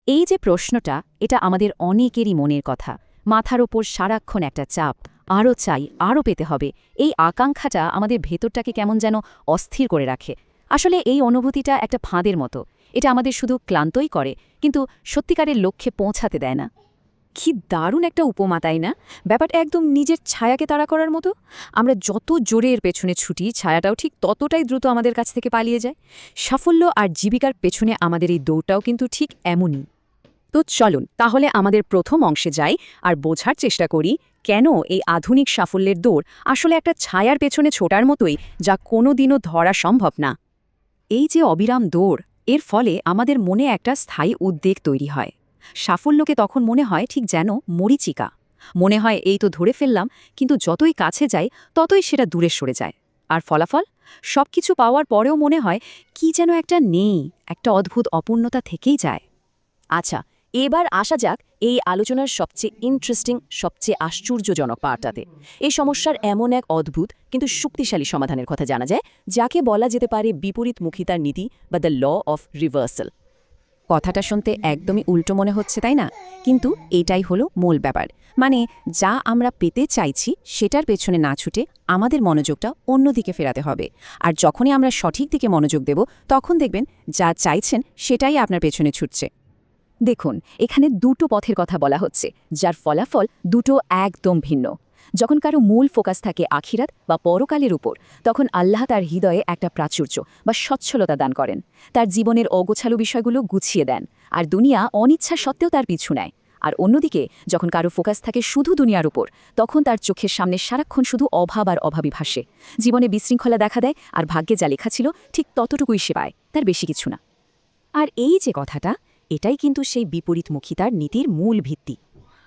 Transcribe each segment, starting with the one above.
এই যে প্রশ্নটা, এটা আমাদের অনেকেরই মনের কথা। মাথার ওপর সারাক্ষণ একটা চাপ, আরও চাই, আরও পেতে হবে। এই আকাঙ্ক্ষাটা আমাদের ভেতরটাকে কেমন যেন অস্থির করে রাখে। আসলে এই অনুভূতিটা একটা ফাঁদের মতো। এটা আমাদের শুধু ক্লান্তই করে, কিন্তু সত্যিকারের লক্ষ্যে পৌঁছাতে দেয় না। কি দারুণ একটা উপমা, তাই না? ব্যাপারটা একদম নিজের ছায়াকে তাড়া করার মতো। আমরা যত জোরে এর পেছনে ছুটি, ছায়াটাও ঠিক ততটাই দ্রুত আমাদের কাছ থেকে পালিয়ে যায়। সাফল্য আর জীবিকার পেছনে আমাদের এই দৌড়টাও কিন্তু ঠিক এমনই। তো চলুন তাহলে আমাদের প্রথম অংশে যাই আর বোঝার চেষ্টা করি কেন এই আধুনিক সাফল্যের দৌড় আসলে একটা ছায়ার পেছনে ছোটার মতোই, যা কোনোদিনও ধরা সম্ভব না। এই যে অবিরাম দৌড়, এর ফলে আমাদের মনে একটা স্থায়ী উদ্বেগ তৈরি হয়। সাফল্যকে তখন মনে হয় ঠিক যেন মরীচিকা। মনে হয় এই তো ধরে ফেললাম, কিন্তু যতই কাছে যাই ততই সেটা দূরে সরে যায়। আর ফলাফল, সবকিছু পাওয়ার পরেও মনে হয় কি যেন একটা নেই, একটা অদ্ভুত অপূর্ণতা থেকেই যায়। আচ্ছা, এবার আসা যাক এই আলোচনার সবচেয়ে ইন্টারেস্টিং, সবচেয়ে আশ্চর্যজনক পার্টটাতে। এই সমস্যার এমন এক অদ্ভুত কিন্তু শক্তিশালী সমাধানের কথা জানা যায়, যাকে বলা যেতে পারে বিপরীতমুখিতার নীতি বা দ্য ল অফ রিভার্সাল। কথাটা শুনতে একদমই উল্টো মনে হচ্ছে, তাই না? কিন্তু এটাই হলো মূল ব্যাপার। মানে, যা আমরা পেতে চাইছি সেটার পেছনে না ছুটে আমাদের মনোযোগটা অন্যদিকে ফেরাতে হবে। আর যখনই আমরা সঠিক দিকে মনোযোগ দেব, তখন দেখবেন যা চাইছেন সেটাই আপনার পেছনে ছুটছে। দেখুন, এখানে দুটো পথের কথা বলা হচ্ছে, যার ফলাফল দুটো একদম ভিন্ন। যখন কারো মূল ফোকাস থাকে আখিরাত বা পরকালের উপর, তখন আল্লাহ তার হৃদয়ে একটা প্রাচুর্য বা সচ্ছলতা দান করেন। তার জীবনের অগোছালো বিষয়গুলো গুছিয়ে দেন, আর দুনিয়া অনিচ্ছা সত্ত্বেও তার পিছু নেয়। আর অন্যদিকে যখন কারো ফোকাস থাকে শুধু দুনিয়ার উপর, তখন তার চোখের সামনে সারাক্ষণ শুধু অভাব আর অভাবই ভাসে। জীবনে বিশৃঙ্খলা দেখা দেয়, আর ভাগ্যে যা লেখা ছিল ঠিক ততটুকুই সে পায়, তার বেশি কিছু না। আর এই যে কথাটা, এটাই কিন্তু সেই বিপরীতমুখিতার নীতির মূল ভিত্তি।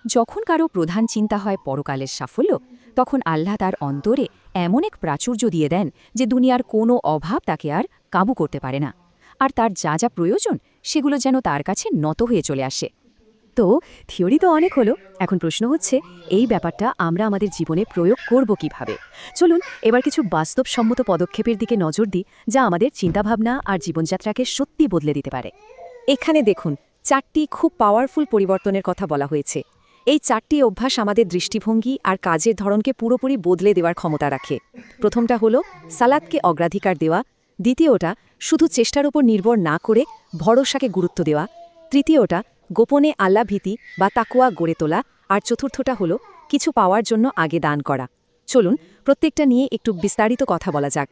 যখন কারো প্রধান চিন্তা হয় পরকালের সাফল্য, তখন আল্লাহ তার অন্তরে এমন এক প্রাচুর্য দিয়ে দেন যে দুনিয়ার কোনো অভাব তাকে আর কাবু করতে পারে না। আর তার যা যা প্রয়োজন, সেগুলো যেন তার কাছে নত হয়ে চলে আসে। তো থিওরি তো অনেক হলো, এখন প্রশ্ন হচ্ছে এই ব্যাপারটা আমরা আমাদের জীবনে প্রয়োগ করব কিভাবে। চলুন এবার কিছু বাস্তবসম্মত পদক্ষেপের দিকে নজর দিই, যা আমাদের চিন্তাভাবনা আর জীবনযাত্রাকে সত্যি বদলে দিতে পারে। এখানে দেখুন, 4টি খুব পাওয়ারফুল পরিবর্তনের কথা বলা হয়েছে। এই 4টি অভ্যাস আমাদের দৃষ্টিভঙ্গি আর কাজের ধরনকে পুরোপুরি বদলে দেওয়ার ক্ষমতা রাখে। প্রথমটা হলো সালাদকে অগ্রাধিকার দেওয়া। দ্বিতীয়টা, শুধু চেষ্টার উপর নির্ভর না করে ভরসাকে গুরুত্ব দেওয়া। তৃতীয়টা, গোপনে আল্লাভীতি বা তাকওয়া গড়ে তোলা। আর চতুর্থটা হলো কিছু পাওয়ার জন্য আগে দান করা। চলুন প্রত্যেকটা নিয়ে একটু বিস্তারিত কথা বলা যাক।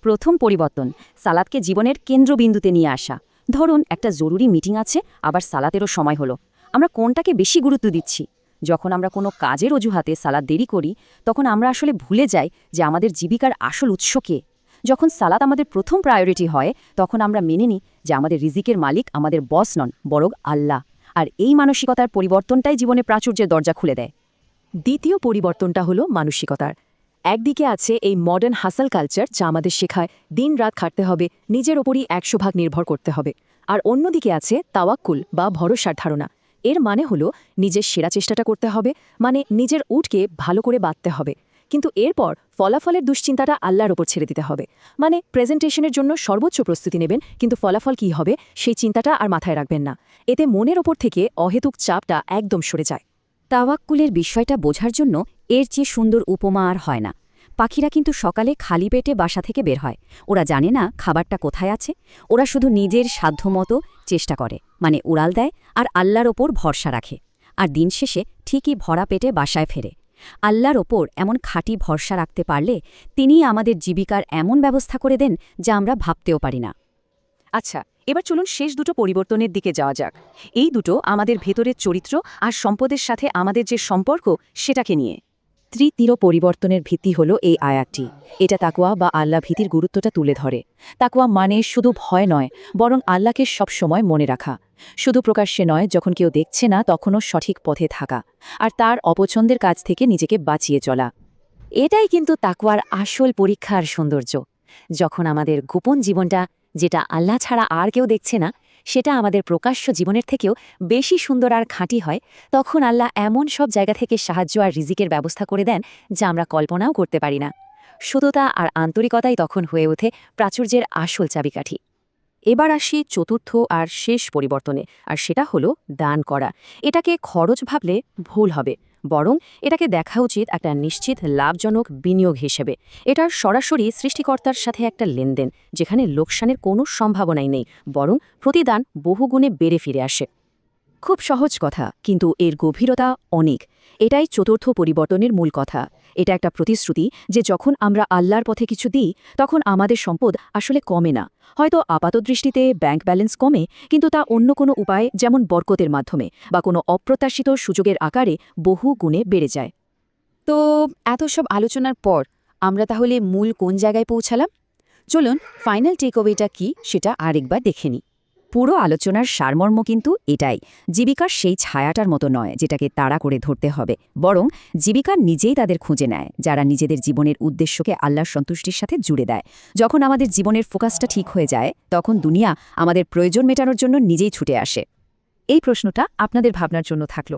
প্রথম পরিবর্তন, সালাদকে জীবনের কেন্দ্রবিন্দুতে নিয়ে আসা। ধরুন একটা জরুরি মিটিং আছে, আবার সালাতেরও সময় হলো। আমরা কোনটাকে বেশি গুরুত্ব দিচ্ছি? যখন আমরা কোনো কাজের অজুহাতে সালাত দেরি করি, তখন আমরা আসলে ভুলে যাই যে আমাদের জীবিকার আসল উৎস কে। যখন সালাত আমাদের প্রথম প্রায়োরিটি হয়, তখন আমরা মেনে নিই যে আমাদের রিজিকের মালিক আমাদের বস নন, বরং আল্লাহ। আর এই মানসিকতার পরিবর্তনটাই জীবনে প্রাচুর্যের দরজা খুলে দেয়। দ্বিতীয় পরিবর্তনটা হলো মানসিকতার। একদিকে আছে এই মডার্ন হাসাল কালচার, যা আমাদের শেখায় দিন রাত খাটতে হবে, নিজের ওপরই 100% নির্ভর করতে হবে। আর অন্যদিকে আছে তাওয়াক্কুল বা ভরসার ধারণা। এর মানে হলো নিজের সেরা চেষ্টাটা করতে হবে, মানে নিজের উটকে ভালো করে বাঁধতে হবে। কিন্তু এরপর ফলাফলের দুশ্চিন্তাটা আল্লাহর ওপর ছেড়ে দিতে হবে। মানে প্রেজেন্টেশনের জন্য সর্বোচ্চ প্রস্তুতি নেবেন, কিন্তু ফলাফল কী হবে সেই চিন্তাটা আর মাথায় রাখবেন না। এতে মনের ওপর থেকে অহেতুক চাপটা একদম সরে যায়। তাওয়াক্কুলের বিষয়টা বোঝার জন্য এর চেয়ে সুন্দর উপমা আর হয় না। পাখিরা কিন্তু সকালে খালি পেটে বাসা থেকে বের হয়। ওরা জানে না খাবারটা কোথায় আছে। ওরা শুধু নিজের সাধ্যমতো চেষ্টা করে, মানে উড়াল দেয় আর আল্লাহর ওপর ভরসা রাখে। আর দিন শেষে ঠিকই ভরা পেটে বাসায় ফেরে। আল্লাহর ওপর এমন খাঁটি ভরসা রাখতে পারলে তিনিই আমাদের জীবিকার এমন ব্যবস্থা করে দেন যা আমরা ভাবতেও পারি না। আচ্ছা, এবার চলুন শেষ দুটো পরিবর্তনের দিকে যাওয়া যাক। এই দুটো আমাদের ভেতরের চরিত্র আর সম্পদের সাথে আমাদের যে সম্পর্ক, সেটাকে নিয়ে। তৃতীয় পরিবর্তনের ভিত্তি হলো এই আয়াতটি। এটা তাকওয়া বা আল্লাহ ভীতির গুরুত্বটা তুলে ধরে। তাকওয়া মানে শুধু ভয় নয়, বরং আল্লাহকে সবসময় মনে রাখা। শুধু প্রকাশ্যে নয়, যখন কেউ দেখছে না তখনও সঠিক পথে থাকা, আর তার অপছন্দের কাজ থেকে নিজেকে বাঁচিয়ে চলা। এটাই কিন্তু তাকওয়ার আসল পরীক্ষা আর সৌন্দর্য। যখন আমাদের গোপন জীবনটা, যেটা আল্লাহ ছাড়া আর কেউ দেখছে না, সেটা আমাদের প্রকাশ্য জীবনের থেকেও বেশি সুন্দর আর খাঁটি হয়, তখন আল্লাহ এমন সব জায়গা থেকে সাহায্য আর রিজিকের ব্যবস্থা করে দেন যা আমরা কল্পনাও করতে পারি না। সততা আর আন্তরিকতাই তখন হয়ে ওঠে প্রাচুর্যের আসল চাবিকাঠি। এবার আসি চতুর্থ আর শেষ পরিবর্তনে, আর সেটা হলো দান করা। এটাকে খরচ ভাবলে ভুল হবে, বরং এটাকে দেখা উচিত একটা নিশ্চিত লাভজনক বিনিয়োগ হিসেবে। এটার সরাসরি সৃষ্টিকর্তার সাথে একটা লেনদেন, যেখানে লোকসানের কোনো সম্ভাবনাই নেই, বরং প্রতিদান বহুগুণে বেড়ে ফিরে আসে। খুব সহজ কথা, কিন্তু এর গভীরতা অনেক। এটাই চতুর্থ পরিবর্তনের মূল কথা। এটা একটা প্রতিশ্রুতি যে যখন আমরা আল্লাহর পথে কিছু দিই, তখন আমাদের সম্পদ আসলে কমে না। হয়তো আপাতদৃষ্টিতে ব্যাংক ব্যালেন্স কমে, কিন্তু তা অন্য কোনো উপায়ে, যেমন বরকতের মাধ্যমে বা কোনো অপ্রত্যাশিত সুযোগের আকারে বহু গুণে বেড়ে যায়। তো এত সব আলোচনার পর আমরা তাহলে মূল কোন জায়গায় পৌঁছালাম? চলুন ফাইনাল টেকওয়েটা কি সেটা আরেকবার দেখে নিই। পুরো আলোচনার সারমর্ম কিন্তু এটাই, জীবিকার সেই ছায়াটার মতো নয় যেটাকে তাড়া করে ধরতে হবে, বরং জীবিকা নিজেই তাদের খুঁজে নেয় যারা নিজেদের জীবনের উদ্দেশ্যকে আল্লাহর সন্তুষ্টির সাথে জুড়ে দেয়। যখন আমাদের জীবনের ফোকাসটা ঠিক হয়ে যায়, তখন দুনিয়া আমাদের প্রয়োজন মেটানোর জন্য নিজেই ছুটে আসে। এই প্রশ্নটা আপনাদের ভাবনার জন্য থাকলো।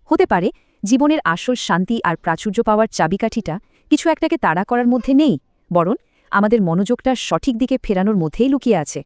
হতে পারে জীবনের আসল শান্তি আর প্রাচুর্য পাওয়ার চাবিকাঠিটা কিছু একটাকে তাড়া করার মধ্যে নেই, বরং আমাদের মনোযোগটা সঠিক দিকে ফেরানোর মধ্যেই লুকিয়ে আছে।